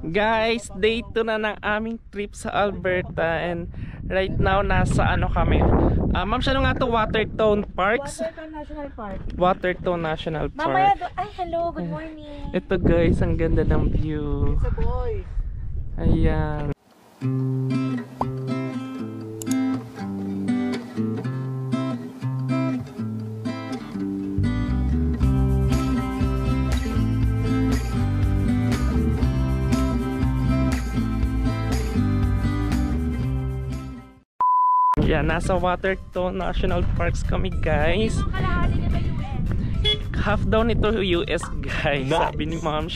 Guys, day 2 na ng aming trip sa Alberta and right now nasa ano kami. Ma'am, siya nga to Waterton Parks? Waterton National Park. Waterton National Park. Mamaya ay hello, good morning. Ito guys, ang ganda ng view. It's a boy. Ayan. Yeah, nasa Waterton National Parks kami guys. Half daw nito US guys, sabi ni Ma'am.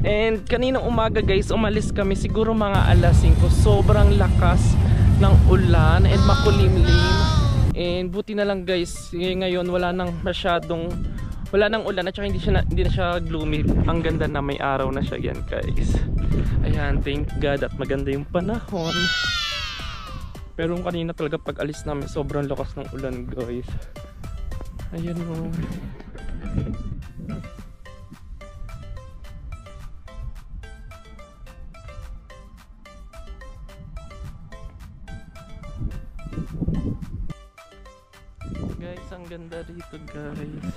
And kaninang umaga guys, umalis kami siguro mga alas 5. Sobrang lakas ng ulan and makulimlim. And buti na lang guys, ngayon wala nang ulan at saka hindi na siya gloomy. Ang ganda na may araw na siya yan guys. Ayan, thank God at maganda yung panahon. Pero kanina talaga pag alis namin sobrang lakas ng ulan guys. Ayan o. Guys, ang ganda dito guys.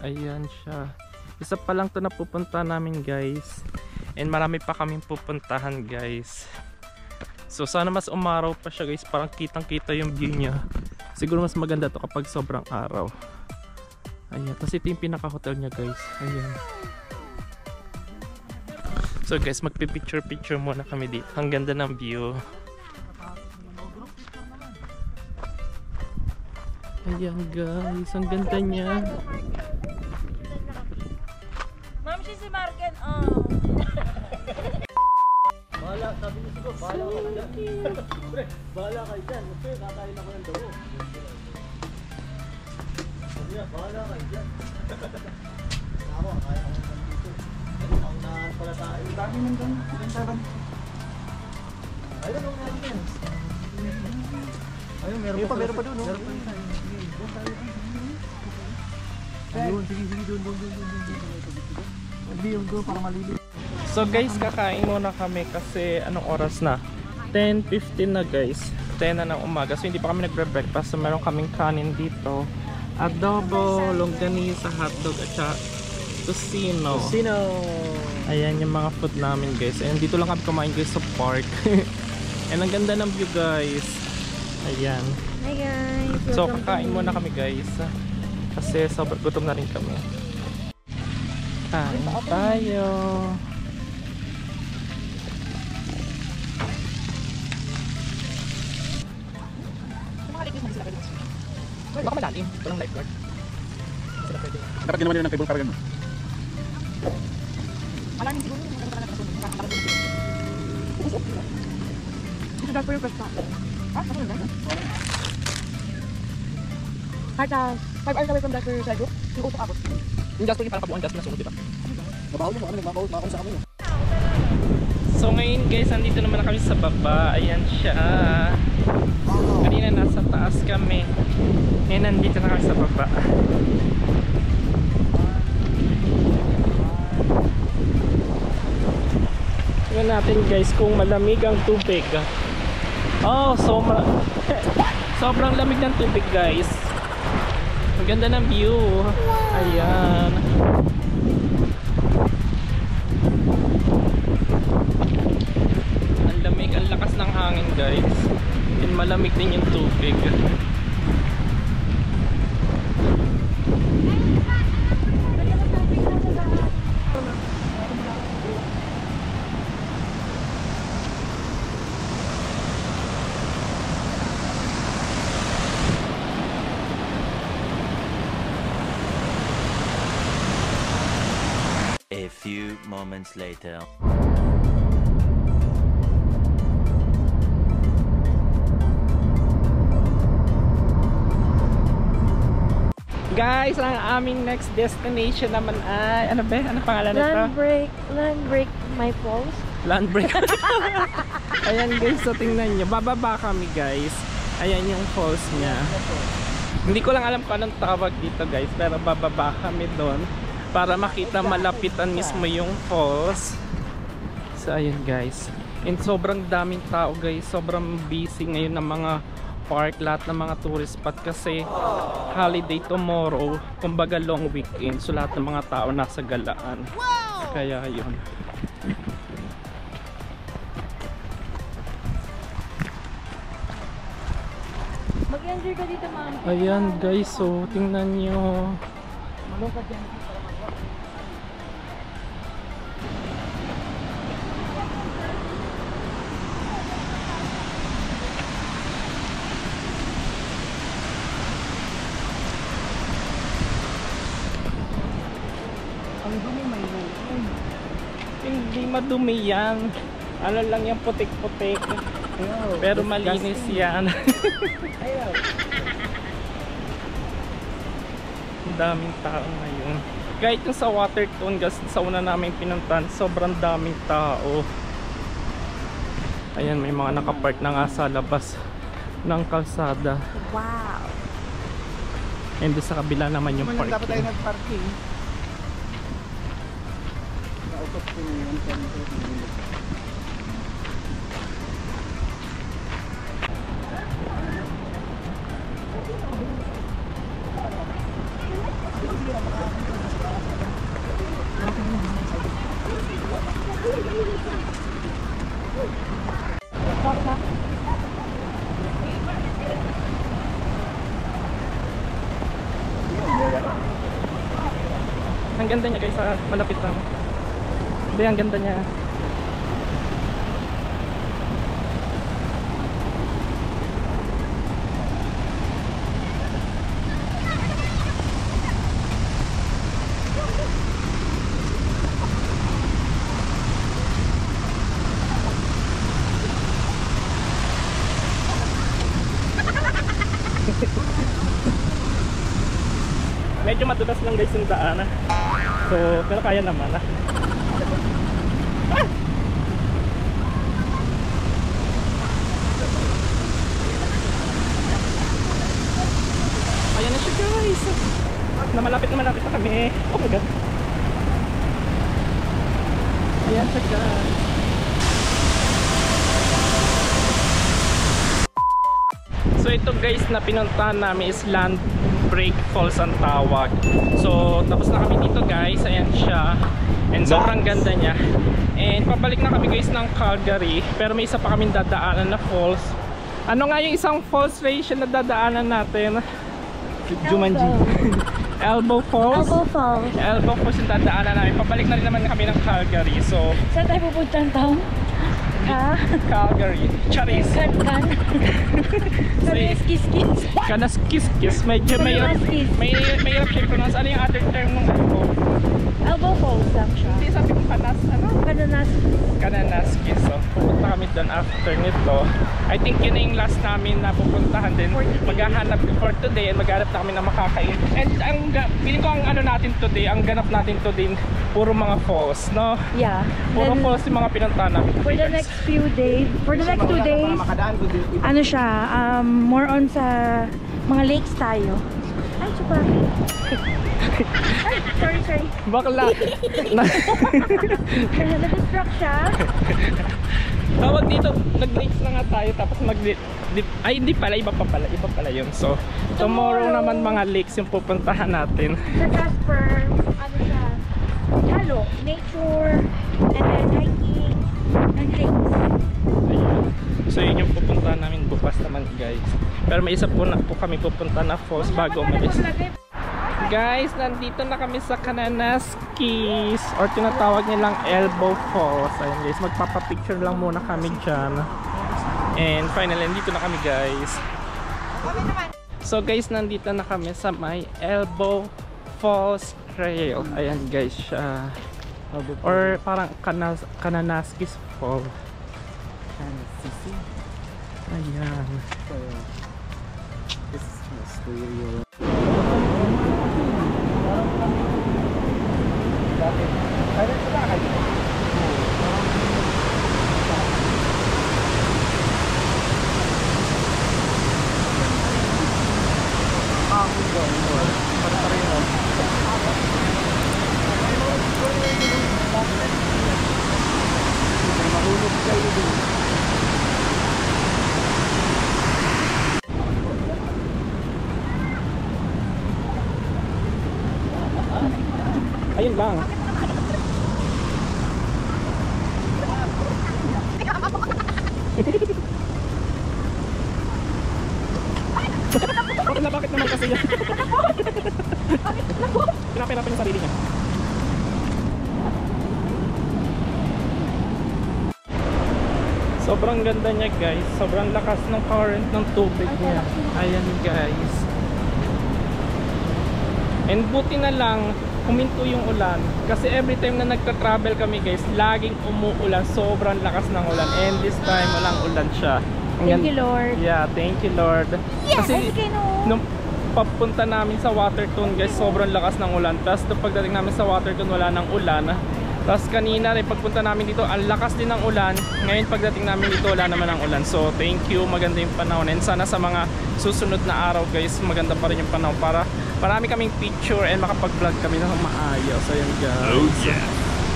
Ayan siya. Isa pa lang to na pupunta namin guys. And marami pa kaming pupuntahan guys. So sana mas umaraw pa siya guys, parang kitang kita yung view niya. Siguro mas maganda to kapag sobrang araw. Ayan, tapos ito yung pinaka hotel niya guys. Ayan. So guys, magpipicture muna kami dito. Ang ganda ng view. Ayan guys, ang ganda niya. Ma'am, si Marken. Bahala, sabi niyo siguro, bahala ka dyan. Pre, bahala kayo dyan. Pre, kakain ako ng dawo. Sabi niya, bahala kayo dyan. Ako, kaya ako ng dito. Ang nahan pala tayo. Dami nang dyan. Ayun, ang nahan yan. Ayun, meron pa doon. Meron pa yun. Ayun, sige, doon. Hindi yung doon, para malilip. So guys, kakain muna kami kasi anong oras na? 10:15 na guys. 10 na ng umaga. So hindi pa kami nagbre-breakfast. So meron kaming kanin dito. Adobo, longganisa, hotdog at saka tocino. Ayan yung mga food namin guys. And dito lang kami kumain guys sa park. And ang ganda ng view guys. Ayan. Hi guys. So kakain muna kami guys. Kasi sobrang gutom na rin kami. Kain tayo. Baka malalim. Walang lifeguard. Dapat ginawa nila ng cable car ganun. Malalim siguro. Ito dapat po yung first stop. Ako na. Kahit 5 hours away from Dr. Sergio, yung utok abot. Yung gas ko yung parang kabuuan gas na sunod diba? Nabaho mo, nagbabaho sa kami. So ngayon guys, nandito naman na kami sa baba. Ayan siya. Kanina nasa taas kami. Ngayon nandito na kami sa baba. Tingnan natin guys kung malamig ang tubig. Oh, sobrang lamig ng tubig guys. Ang ganda ng view. Ayan. Ang lamig, ang lakas ng hangin guys. And malamig din yung tubig. A few moments later. Guys, ang aming next destination naman ay ano ba? Ano pangalan nito? Landbreak My Falls. Landbreak. Ayan guys, so tingnan nyo. Bababa kami guys. Ayan yung falls niya. Hindi ko lang alam kung anong tawag dito guys, pero bababa kami doon para makita malapitan mismo yung falls. So ayun guys, and sobrang daming tao guys, sobrang busy ngayon ng mga park, lahat ng mga tourist spot kasi holiday tomorrow, kumbaga long weekend, so lahat ng mga tao nasa galaan. Kaya yun. Mag-enjoy ka dito, ma'am. Ayan guys, so tingnan nyo. Malungkot yan. Ang dumi may loob. Hindi madumi yan. Ano lang yan, putik-putik. Pero malinis yan. Ayaw. Ang daming tao ngayon. Kahit yung sa Waterton, sa una namin pinuntahan, sobrang daming tao. Ayan, may mga nakapark na nga sa labas ng kalsada. Wow. And doon sa kabila naman yung Dapat tayo parking. nag-parking. Naukot ko na yun. Ang ganda niya guys, malapit lang. Hindi, ang ganda niya. Medyo madulas lang guys yung daan. So, pero kaya naman ah. Ayan na siya guys. Na malapit na kami. Oh my god. Ayan siya guys. So ito guys na pinuntahan namin is Land Break Falls ang tawag. So tapos na kami dito guys. Ayan siya. And sobrang ganda niya. And pabalik na kami guys ng Calgary. Pero may isa pa kaming dadaanan na falls. Ano nga yung isang falls station na dadaanan natin? Jumanji. Elbow Falls? Elbow Falls. Elbow Falls yung dadaanan namin. Pabalik na rin naman kami ng Calgary. So Saan tayo pupuntang town? Ha? Calgary. Charis. Kan? Kanas kiss-kiss. Kanas kiss-kiss. Medyo mahirap siya pronounce. Ano yung other term ng elbow? Elbow Falls lang siya. Hindi sabi ko kanas, ano? Kananas. Kananas kiss. So pupunta kami doon after nito. I think yun na yung last namin na pupuntahan din. Maghahanap for today and maghanap na kami na makakain. And feeling ko ang ano natin today, ang ganap natin today, puro mga falls, no? Yeah. Puro Then, falls yung mga pinuntahan namin today, for the guys. next few days, for the next 2 days, ano siya, more on sa mga lakes tayo. Ay, super. Ay, sorry. Bakla. Na-distract siya. Tawag dito, nag-lakes na nga tayo tapos ay hindi pala, iba pala yun. So tomorrow naman mga lakes yung pupuntahan natin. Sa Casper, ano siya, halo, nature, and then hiking, and lakes. Ayun. So yun yung pupuntahan namin bukas naman guys. Pero may isa po kami pupunta na falls bago umalis. Guys, nandito na kami sa Kananaskis or tinatawag nilang Elbow Falls. Ayun guys, magpapapicture lang muna kami dyan. And finally, nandito na kami guys. So guys, nandito na kami sa may Elbow Falls Trail. Ayan guys siya. Or parang Kananaskis Falls. Ayan. Ayun lang. Bakit naman kasi yan? Pinapirapan yung sarili niya. Sobrang ganda niya guys. Sobrang lakas ng current ng tubig niya. Ayan guys. And buti na lang huminto yung ulan. Kasi every time na nagta-travel kami guys, laging umuulan. Sobrang lakas ng ulan. And this time walang ulan siya. Thank you, Lord. Yeah, thank you Lord. Yes, Kasi okay, no. nung papunta namin sa Waterton guys, sobrang lakas ng ulan. Tapos pagdating namin sa Waterton wala nang ulan. Tapos kanina rin pagpunta namin dito, ang lakas din ng ulan. Ngayon pagdating namin dito wala naman ang ulan. So thank you, maganda yung panahon. And sana sa mga susunod na araw guys, maganda pa rin yung panahon para marami kaming picture and makapag-vlog kami ng maayos. So yun guys. Oh yeah.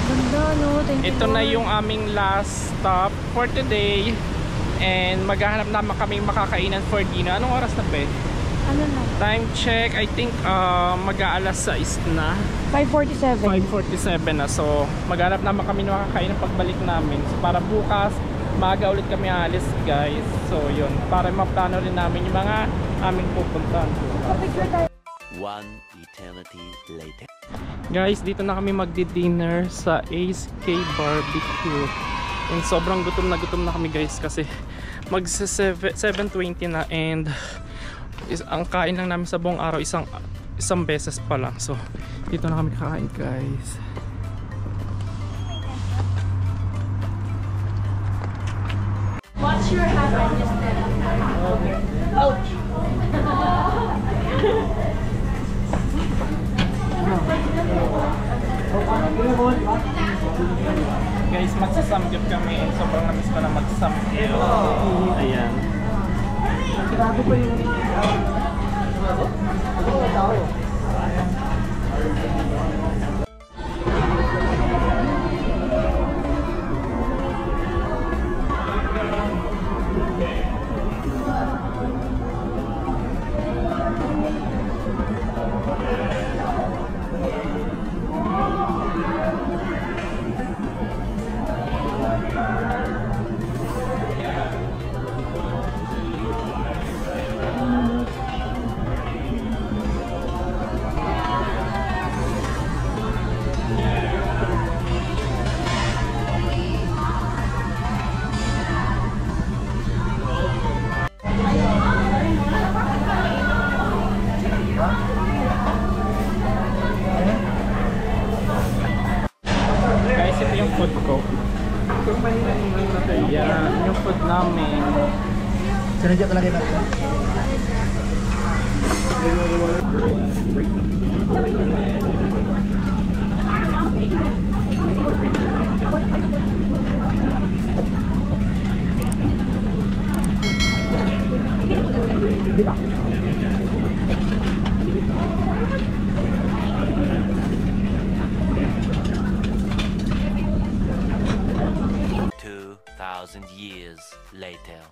Ganda, no? Thank you, Ito na Lord. yung aming last stop for today. And maghahanap naman kami makakainan for dinner. Anong oras na ba? Ano na? Time check, I think mag-aalas 6 na. 5:47. 5:47 na. So maghanap naman kami ng makakainan pagbalik namin. So para bukas, maaga ulit kami alis guys. So yun, para maplano rin namin yung mga aming pupuntahan. Picture tayo. One eternity later. Guys, dito na kami magdi-dinner sa Ace K Barbecue. And sobrang gutom na kami guys kasi mag 7:20 na and ang kain lang namin sa buong araw isang beses pa lang. So dito na kami kakain guys. What's your habit instead of okay. Ouch! Guys, magsasamgyup kami and sobrang namiss ko na magsasamgyup. Ayan. Grabe pa yung tao. Guys, ito yung food ko. Ayan, yung food namin. Sinadya talaga natin. Diba? 2,000 years later.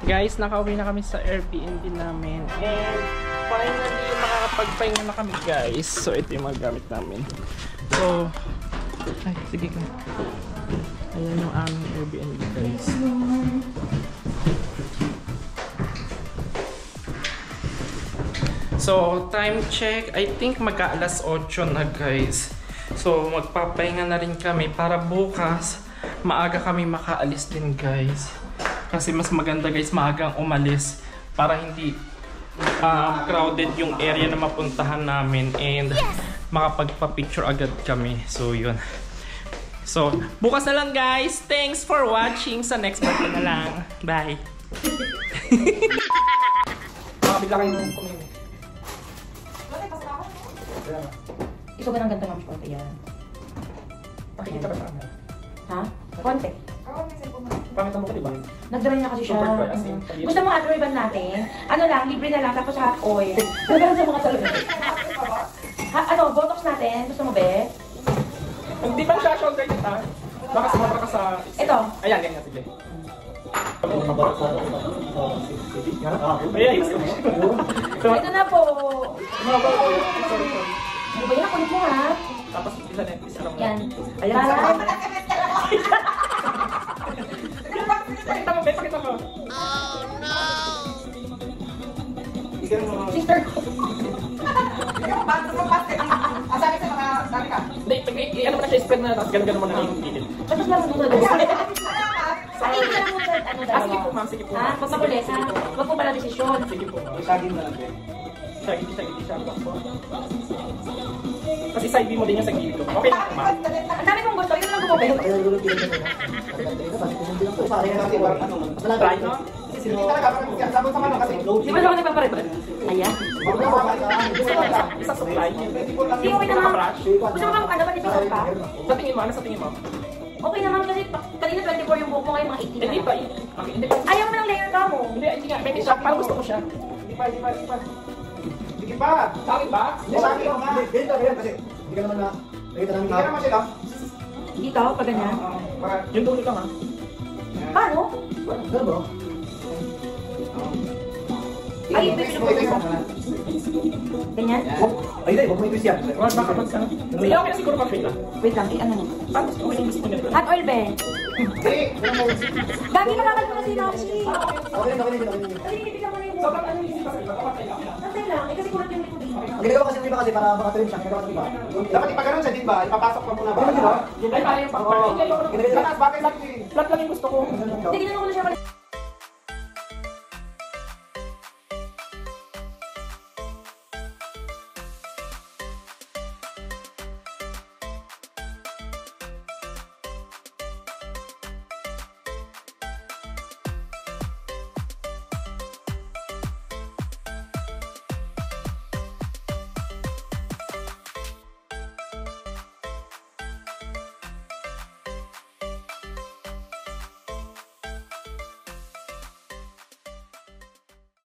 Guys, nakauwi na kami sa Airbnb namin. And finally, makakapagpahinga na kami guys. So, ito yung mga gamit namin. So, ay, sige ka. Ayan yung aming Airbnb guys. So, time check. I think mag-aalas 8 na guys. So, magpapahinga na rin kami para bukas maaga kami makaalis din guys. Kasi mas maganda guys maagang umalis para hindi crowded yung area na mapuntahan namin and makapagpa-picture agad kami. So, yun. So, bukas na lang guys. Thanks for watching. Sa next part na lang. Bye. Makabila kayo ng kumili. Isugan ng ganda ng short. Ayan. Pakikita ba sa amin? Ha? Konti. Pangit mo ko diba? Nagdala niya kasi siya. Super dry, as in, Gusto mo other ribbon natin? Ano lang, libre na lang, tapos hot oil. Nagdala sa mga talaga. Ano, botox natin? Gusto mo, be? Hindi pa siya shoulder kita. Baka sumabra ka sa... Ito. Ayan, ganyan, sige. Ayan, Ito na po. sorry. Ano ba yan? Kulit mo ha? Tapos isa lang. Yan. Ayan, Para. Pakita mo, Beth, pakita mo. Sister ko. Hindi, ano mo na siya, spread na, tapos ganun-ganun mo na yung gilid. Ba't mas lang muna doon? Sakin ka lang mo sa ano Ah, sige dalawa. po, ma'am, sige po. Ha? Huwag makulit ha? Huwag mo pala desisyon. Sige po. Isagin mo lang. Sagiti siya. Kasi side B mo din yung sa gilid ko. Okay lang, ma'am. Ang dami kong gusto, yun lang gumapit. Kaya yung gulo pinag mo. Pare na natin ano. Try, no? Hindi talaga sabon sa mano kasi load. Di ba siya ako nagpapalit? Ayan. Isa supply. Hindi, okay naman. Brush. Gusto mo bang ano, panipisan pa? Sa tingin mo, ano sa tingin mo? Okay naman kasi kanina 24 yung buhok mo, ngayon mga 18 Hindi na. pa, hindi pa. Ayaw mo ng layer ka mo. Hindi nga, pwede siya. Parang gusto ko siya. Hindi pa. Sige pa. Sa akin ba? Isagin mo nga. Ganito yan kasi hindi ka naman na nakita namin. Hindi ka naman sila. Dito, pag ganyan. Yung dulo lang, ha? Paano? Ganun ba? Ay, pwede mo. Ganyan? Ay, hindi. Huwag mo i-twist yan. Baka mag-sana. Sige, okay na siguro mag-fade lang. Wait lang, ano niya? Tapos, okay yung gusto niya. Hot oil, be. Hindi. Gagi ka kakal mo kasi Nachi. Okay na. Kasi nilipigyan mo na yung Sobrang buhok. ano yung isip kasi, kapatay lang. Nasay lang, eh kasi kulat yung likod dito. Ang ginagawa kasi ng iba kasi para makatuloy siya. Ginagawa ng iba. Dapat ipagano'n sa diba? Ipapasok pa muna ba? Ay, parang yung pang-part. Hindi, ayoko na. Ginagawa bakit lang Flat lang yung gusto ko. Hindi, ginagawa ko na siya